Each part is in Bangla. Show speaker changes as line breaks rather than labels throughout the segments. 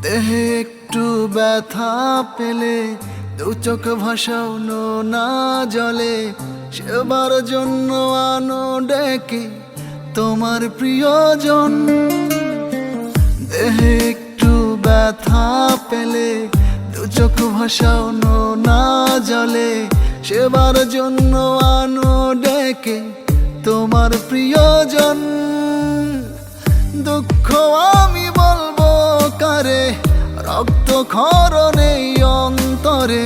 দেহে একটু ব্যথা পেলে দু চোখ ভাসাও না জলে, সেবার জন্য আনো ডেকে তোমার প্রিয়জন। দেহে একটু ব্যথা পেলে দু চোখ ভাসাও না জলে, সেবার জন্য আনো ডেকে তোমার প্রিয়জন। দুঃখ আমি বলবো কারে, রক্ত ক্ষরণে অন্তরে,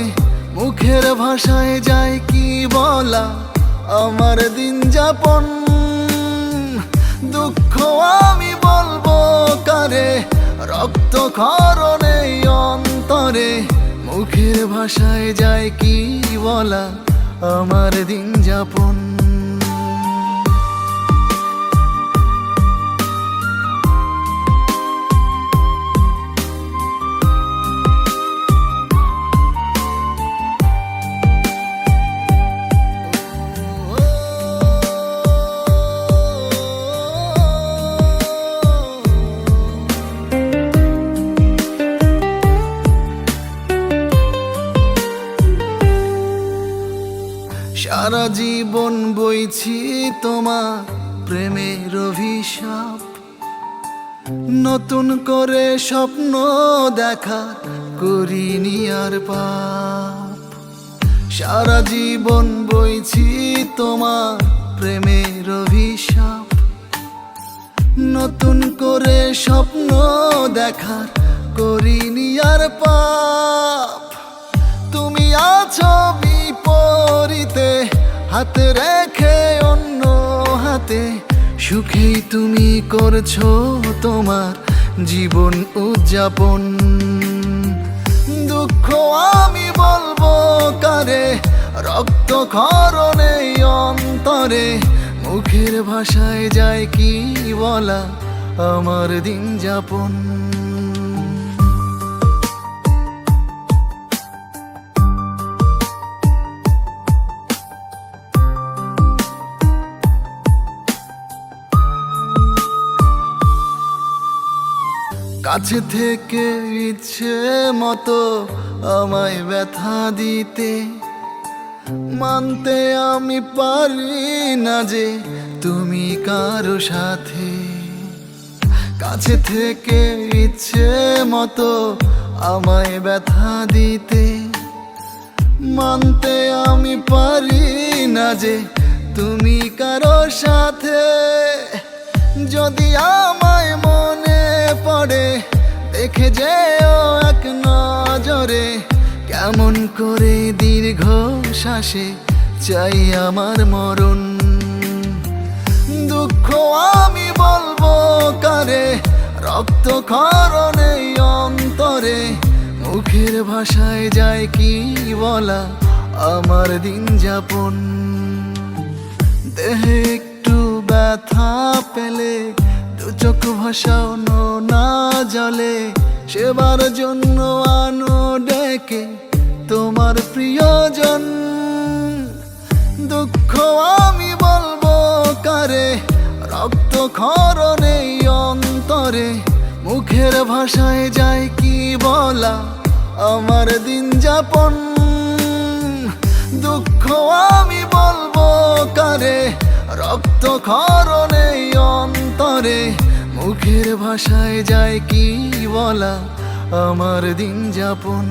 মুখের ভাষায় যায় কি বলা আমার দিন যাপন। দুঃখ আমি বলবো কারে, রক্ত ক্ষরণে অন্তরে, মুখের ভাষায় যায় কি বলা আমার দিন যাপন। সারা জীবন বইছি তোমার প্রেমের অভিশাপ, নতুন করে স্বপ্ন দেখার করিনি আর পাপ। সারা জীবন বইছি তোমার প্রেমের অভিশাপ, নতুন করে স্বপ্ন দেখার করিনি আর পাপ। তুমি আছো বিপরীতে, হাতে রেখে অন্য হাতে, সুখেই তুমি করছো তোমার জীবন উদযাপন। দুঃখ আমি বলবো কারে, রক্ত ক্ষরণে অন্তরে, মুখের ভাষায় যায় কি বলা আমার দিন যাপন। কাছে থেকে ইচ্ছে মতো আমায় ব্যথা দিতে, মানতে আমি পারি না যে তুমি কারো সাথে। কাছে থেকে ইচ্ছে মতো আমায় ব্যথা দিতে, মানতে আমি পারি না যে তুমি কারো সাথে। যদি আমায় মনে পড়ে দেখে যেও এক নজরে, কেমন করে দীর্ঘ শ্বাসে চাই আমার মরণ। দুঃখ আমি বলবো কারে, রক্ত ক্ষরণে অন্তরে, মুখের ভাষায় যায় কি বলা আমার দিন যাপন। দেহে একটু ব্যথা পেলে দু চোখ ভাসাও না জলে, সেবার জন্য আনো ডেকে তোমার প্রিয়জন। দুঃখ আমি বলবো কারে, রক্ত ক্ষরণে অন্তরে, মুখের ভাষায় যায় কি বলা আমার দিন যাপন। দুঃখ আমি বলবো কারে, রক্ত ক্ষরণে অন্তরে, মুখের ভাষায় যায় কি বলা আমার দিন যাপন।